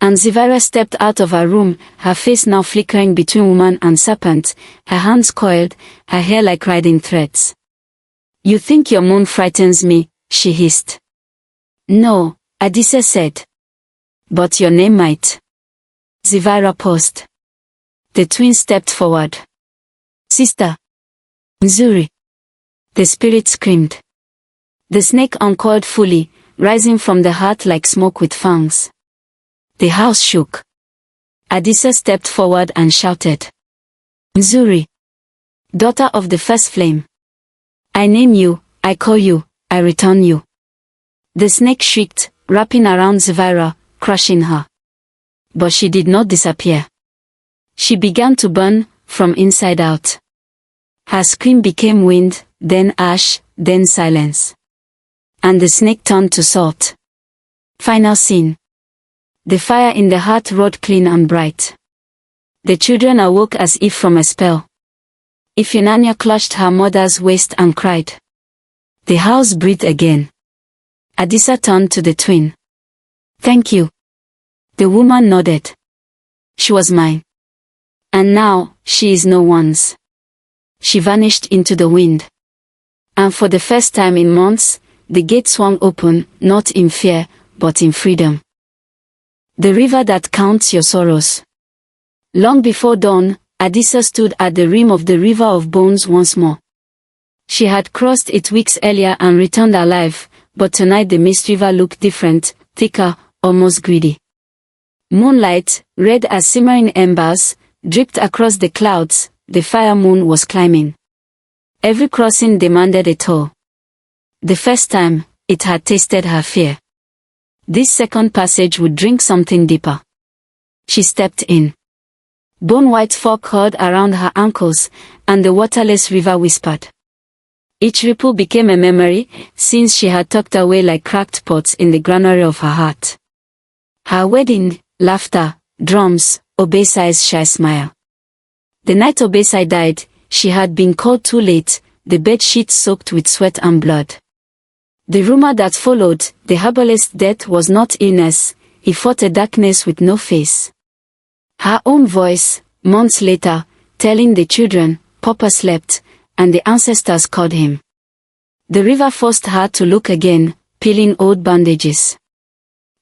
And Zivara stepped out of her room, her face now flickering between woman and serpent, her hands coiled, her hair like riding threads. You think your moon frightens me, she hissed. No, Adisa said. But your name might. Zivara paused. The twin stepped forward. Sister. Nzuri. The spirit screamed. The snake uncoiled fully, rising from the heart like smoke with fangs. The house shook. Adisa stepped forward and shouted. Nzuri. Daughter of the first flame. I name you, I call you, I return you. The snake shrieked, wrapping around Zivara, crushing her. But she did not disappear. She began to burn, from inside out. Her scream became wind, then ash, then silence. And the snake turned to salt. Final scene. The fire in the heart roared clean and bright. The children awoke as if from a spell. Ifunanya clutched her mother's waist and cried. The house breathed again. Adisa turned to the twin. Thank you. The woman nodded. She was mine. And now, she is no one's. She vanished into the wind. And for the first time in months, the gate swung open, not in fear, but in freedom. The river that counts your sorrows. Long before dawn, Adisa stood at the rim of the River of Bones once more. She had crossed it weeks earlier and returned alive, but tonight the mist river looked different, thicker, almost greedy. Moonlight, red as simmering embers, dripped across the clouds. The fire moon was climbing. Every crossing demanded a toll. The first time, it had tasted her fear. This second passage would drink something deeper. She stepped in. Bone-white fog curled around her ankles, and the waterless river whispered. Each ripple became a memory, since she had tucked away like cracked pots in the granary of her heart. Her wedding, laughter, drums, Obesai's shy smile. The night Obesai died, she had been called too late, the bed sheets soaked with sweat and blood. The rumor that followed, the herbalist's death was not illness, he fought a darkness with no face. Her own voice, months later, telling the children, Papa slept, and the ancestors called him. The river forced her to look again, peeling old bandages.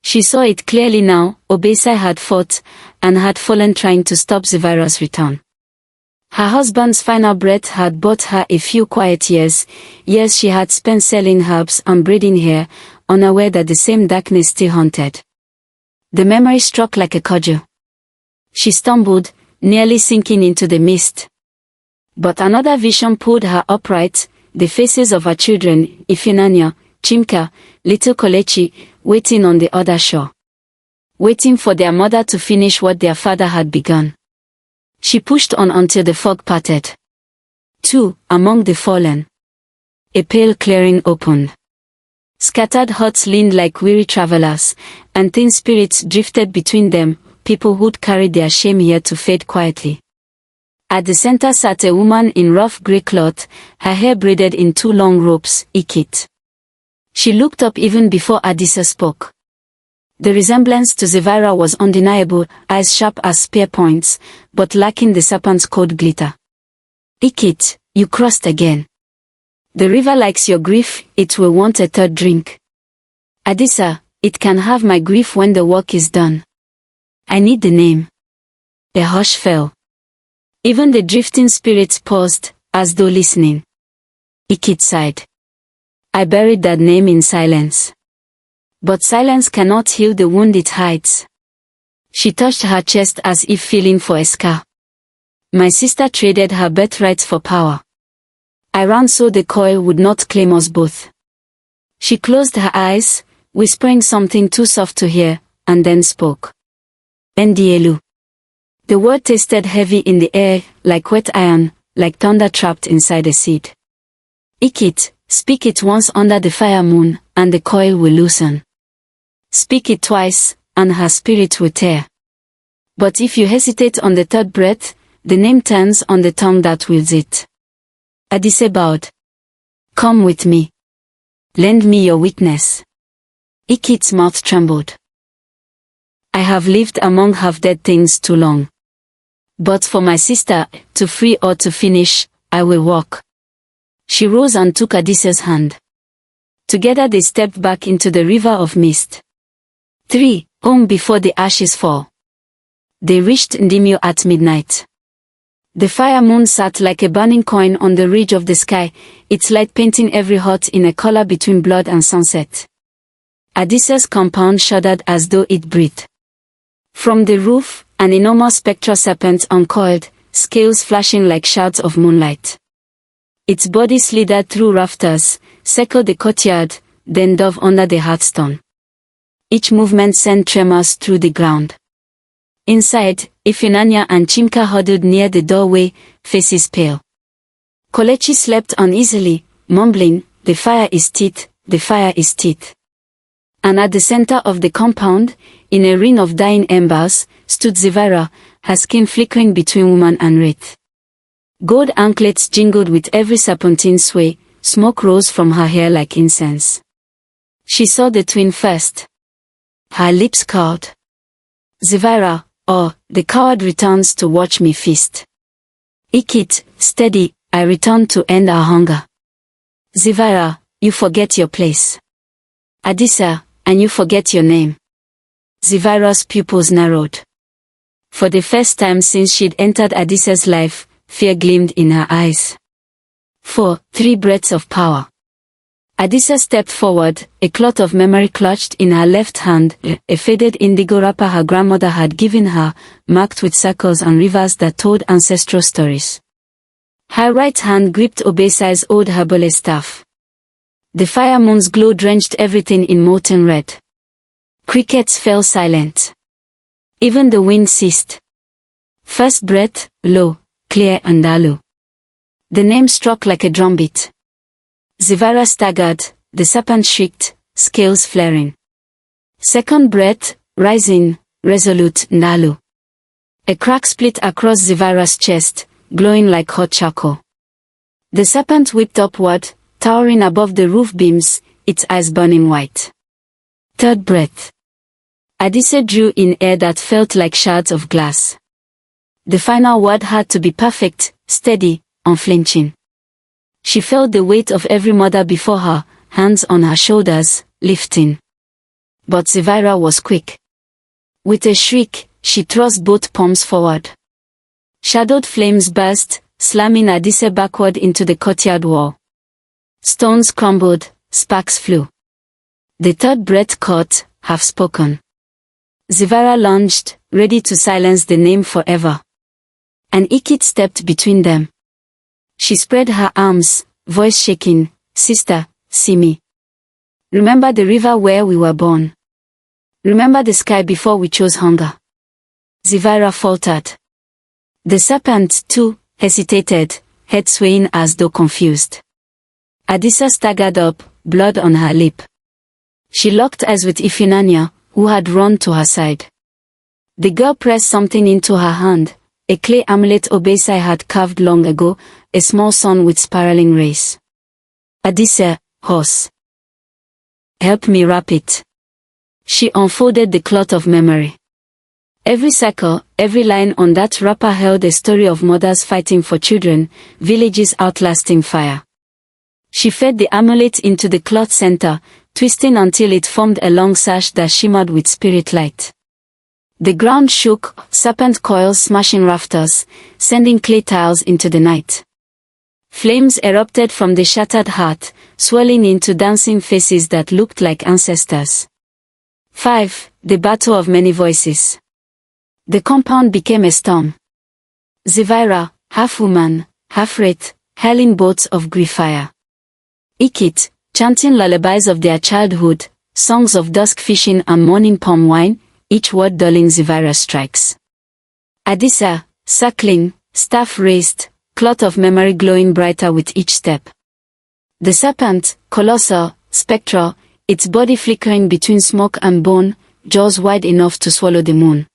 She saw it clearly now, Obesai had fought, and had fallen trying to stop Zivara's return. Her husband's final breath had bought her a few quiet years she had spent selling herbs and braiding hair, unaware that the same darkness still haunted. The memory struck like a cudgel. She stumbled, nearly sinking into the mist. But another vision pulled her upright, the faces of her children, Ifunanya, Chimka, little Kolechi, waiting on the other shore. Waiting for their mother to finish what their father had begun. She pushed on until the fog parted. 2. Among the fallen. A pale clearing opened. Scattered huts leaned like weary travelers, and thin spirits drifted between them, people who'd carried their shame here to fade quietly. At the center sat a woman in rough grey cloth, her hair braided in 2 long ropes, Ikit. She looked up even before Adisa spoke. The resemblance to Zevira was undeniable, eyes sharp as spear points, but lacking the serpent's cold glitter. Ikit, you crossed again. The river likes your grief, it will want a third drink. Adisa, it can have my grief when the work is done. I need the name. A hush fell. Even the drifting spirits paused, as though listening. Ikit sighed. I buried that name in silence. But silence cannot heal the wound it hides. She touched her chest as if feeling for a scar. My sister traded her birthrights for power. I ran so the coil would not claim us both. She closed her eyes, whispering something too soft to hear, and then spoke. Ndielu. The word tasted heavy in the air, like wet iron, like thunder trapped inside a seed. Ikit, speak it once under the fire moon, and the coil will loosen. Speak it twice, and her spirit will tear. But if you hesitate on the third breath, the name turns on the tongue that wields it. Adise bowed. Come with me. Lend me your witness. Ikit's mouth trembled. I have lived among half-dead things too long. But for my sister, to free or to finish, I will walk. She rose and took Adise's hand. Together they stepped back into the river of mist. 3. Home before the ashes fall. They reached Ndimyo at midnight. The fire moon sat like a burning coin on the ridge of the sky, its light painting every hut in a color between blood and sunset. Adise's compound shuddered as though it breathed. From the roof, an enormous spectral serpent uncoiled, scales flashing like shards of moonlight. Its body slithered through rafters, circled the courtyard, then dove under the hearthstone. Each movement sent tremors through the ground. Inside, Ifunanya and Chimka huddled near the doorway, faces pale. Kolechi slept uneasily, mumbling, "The fire is teeth, the fire is teeth." And at the center of the compound, in a ring of dying embers, stood Zevira, her skin flickering between woman and wraith. Gold anklets jingled with every serpentine sway, smoke rose from her hair like incense. She saw the twin first. Her lips curled. Zevira, oh, the coward returns to watch me feast. Ikit, steady, I return to end our hunger. Zevira, you forget your place. Adisa, and you forget your name. Zevira's pupils narrowed. For the first time since she'd entered Adisa's life, fear gleamed in her eyes. 4. 3 breaths of power. Adisa stepped forward, a cloth of memory clutched in her left hand, a faded indigo wrapper her grandmother had given her, marked with circles and rivers that told ancestral stories. Her right hand gripped Obesai's old herbal staff. The fire moon's glow drenched everything in molten red. Crickets fell silent. Even the wind ceased. First breath, low, clear and hollow. The name struck like a drumbeat. Zevira staggered, the serpent shrieked, scales flaring. Second breath, rising, resolute and hollow. A crack split across Zevira's chest, glowing like hot charcoal. The serpent whipped upward, towering above the roof beams, its eyes burning white. Third breath. Adise drew in air that felt like shards of glass. The final word had to be perfect, steady, unflinching. She felt the weight of every mother before her, hands on her shoulders, lifting. But Zevira was quick. With a shriek, she thrust both palms forward. Shadowed flames burst, slamming Adisa backward into the courtyard wall. Stones crumbled, sparks flew. The third breath caught, half spoken. Zivara lunged, ready to silence the name forever. And Ikit stepped between them. She spread her arms, voice shaking, "Sister, see me. Remember the river where we were born. Remember the sky before we chose hunger." Zivara faltered. The serpent, too, hesitated, head swaying as though confused. Adisa staggered up, blood on her lip. She locked eyes with Ifunanya, who had run to her side. The girl pressed something into her hand, a clay amulet Obesai had carved long ago, a small sun with spiraling rays. "Adisa, horse. Help me wrap it." She unfolded the cloth of memory. Every circle, every line on that wrapper held a story of mothers fighting for children, villages outlasting fire. She fed the amulet into the cloth center, twisting until it formed a long sash that shimmered with spirit light. The ground shook, serpent coils smashing rafters, sending clay tiles into the night. Flames erupted from the shattered heart, swirling into dancing faces that looked like ancestors. 5. The Battle of Many Voices. The compound became a storm. Zivira, half woman, half wraith, hurling bolts of grief fire. Ikit, chanting lullabies of their childhood, songs of dusk fishing and morning palm wine, each word dulling Zivira's strikes. Adisa, circling, staff raised, cloth of memory glowing brighter with each step. The serpent, colossal, spectral, its body flickering between smoke and bone, jaws wide enough to swallow the moon.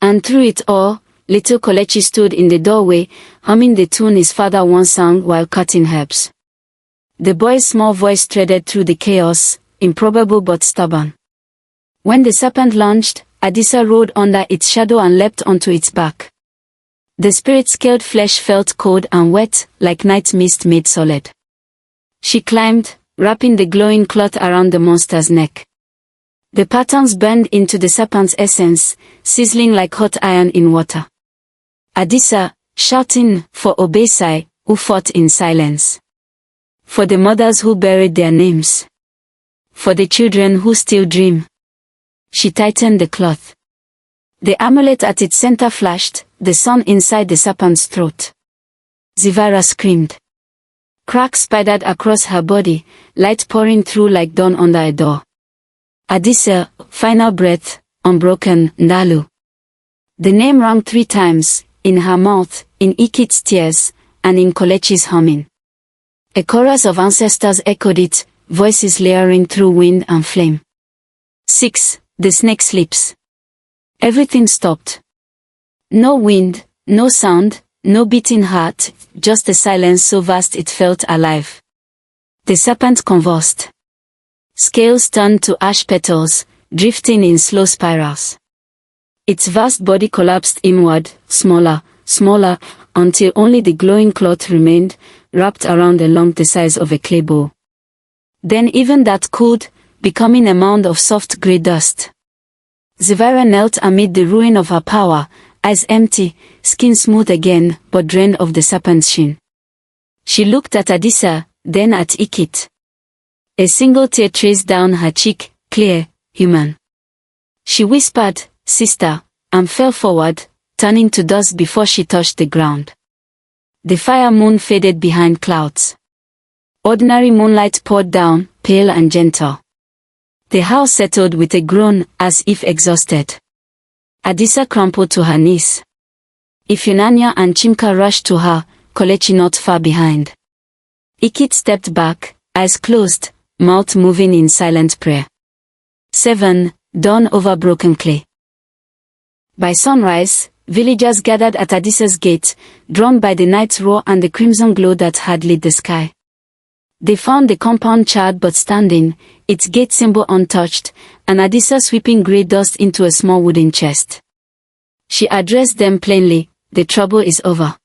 And through it all, little Kolechi stood in the doorway, humming the tune his father once sang while cutting herbs. The boy's small voice threaded through the chaos, improbable but stubborn. When the serpent lunged, Adisa rolled under its shadow and leapt onto its back. The spirit-scaled flesh felt cold and wet, like night mist made solid. She climbed, wrapping the glowing cloth around the monster's neck. The patterns burned into the serpent's essence, sizzling like hot iron in water. Adisa, shouting, for Obesai, who fought in silence. For the mothers who buried their names. For the children who still dream. She tightened the cloth. The amulet at its center flashed, the sun inside the serpent's throat. Zivara screamed. Cracks spidered across her body, light pouring through like dawn under a door. Adisa, final breath, unbroken, Ndalu. The name rang 3 times, in her mouth, in Ikit's tears, and in Kolechi's humming. A chorus of ancestors echoed it, voices layering through wind and flame. 6. The snake sleeps. Everything stopped. No wind, no sound, no beating heart, just a silence so vast it felt alive. The serpent convulsed. Scales turned to ash petals, drifting in slow spirals. Its vast body collapsed inward, smaller, smaller, until only the glowing cloth remained, wrapped around a lump the size of a clay bowl. Then even that cooled, becoming a mound of soft grey dust. Zivira knelt amid the ruin of her power, eyes empty, skin smooth again, but drained of the serpent's sheen. She looked at Adisa, then at Ikit. A single tear traced down her cheek, clear, human. She whispered, "Sister," and fell forward, turning to dust before she touched the ground. The fire moon faded behind clouds. Ordinary moonlight poured down, pale and gentle. The house settled with a groan, as if exhausted. Adisa crumpled to her knees. Ifunanya and Chimka rushed to her, Kolechi not far behind. Ikit stepped back, eyes closed, mouth moving in silent prayer. 7. Dawn over broken clay. By sunrise, villagers gathered at Adisa's gate, drawn by the night's roar and the crimson glow that had lit the sky. They found the compound charred but standing, its gate symbol untouched, and Adisa sweeping grey dust into a small wooden chest. She addressed them plainly, "The trouble is over.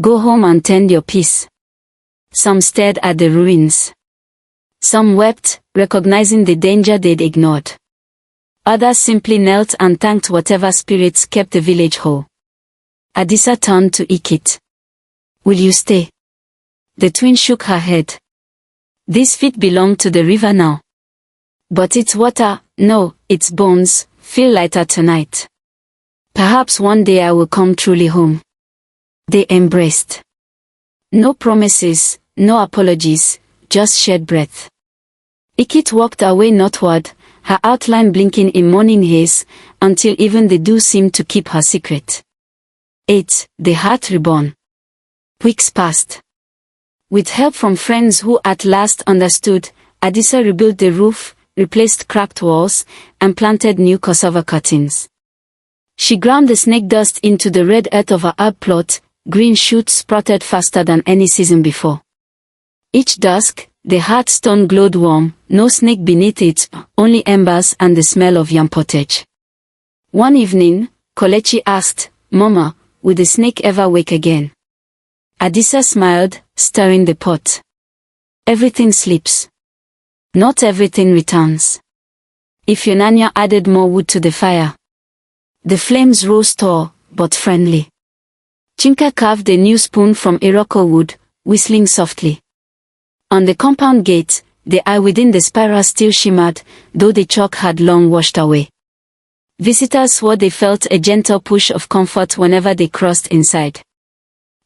Go home and tend your peace." Some stared at the ruins. Some wept, recognizing the danger they'd ignored. Others simply knelt and thanked whatever spirits kept the village whole. Adisa turned to Ikit. Will you stay? The twin shook her head. These feet belong to the river now. But it's water, no, it's bones, feel lighter tonight. Perhaps one day I will come truly home. They embraced. No promises, no apologies, just shared breath. Ikit walked away northward, her outline blinking in morning haze, until even the dew seemed to keep her secret. 8. The Heart Reborn. Weeks passed. With help from friends who at last understood, Adisa rebuilt the roof, replaced cracked walls, and planted new cassava cuttings. She ground the snake dust into the red earth of her herb plot. Green shoots sprouted faster than any season before. Each dusk, the heart stone glowed warm, no snake beneath it, only embers and the smell of yam pottage. One evening, Kolechi asked, "Mama, will the snake ever wake again?" Adisa smiled, stirring the pot. Everything sleeps. Not everything returns. If Yonanya added more wood to the fire. The flames rose tall, but friendly. Chinka carved a new spoon from Iroko wood, whistling softly. On the compound gate, the eye within the spiral still shimmered, though the chalk had long washed away. Visitors swore they felt a gentle push of comfort whenever they crossed inside.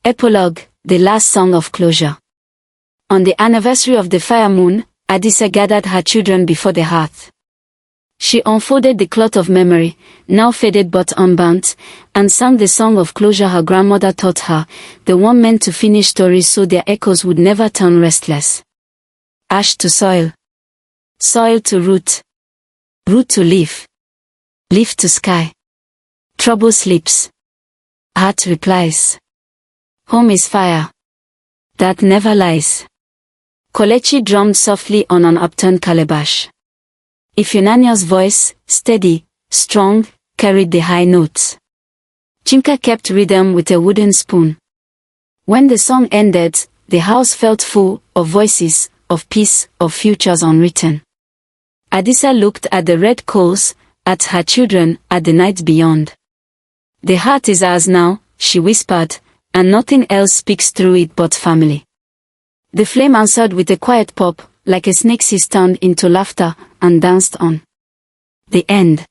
Epilogue, the last song of closure. On the anniversary of the fire moon, Adisa gathered her children before the hearth. She unfolded the cloth of memory, now faded but unbound, and sang the song of closure her grandmother taught her, the one meant to finish stories so their echoes would never turn restless. Ash to soil. Soil to root. Root to leaf. Leaf to sky. Trouble sleeps. Heart replies. Home is fire. That never lies. Kolechi drummed softly on an upturned calabash. Ifyonanya's voice, steady, strong, carried the high notes. Chimka kept rhythm with a wooden spoon. When the song ended, the house felt full of voices, of peace, of futures unwritten. Adisa looked at the red coals, at her children, at the night beyond. The heart is ours now, she whispered, and nothing else speaks through it but family. The flame answered with a quiet pop, like a snake she turned into laughter, and danced on. The end.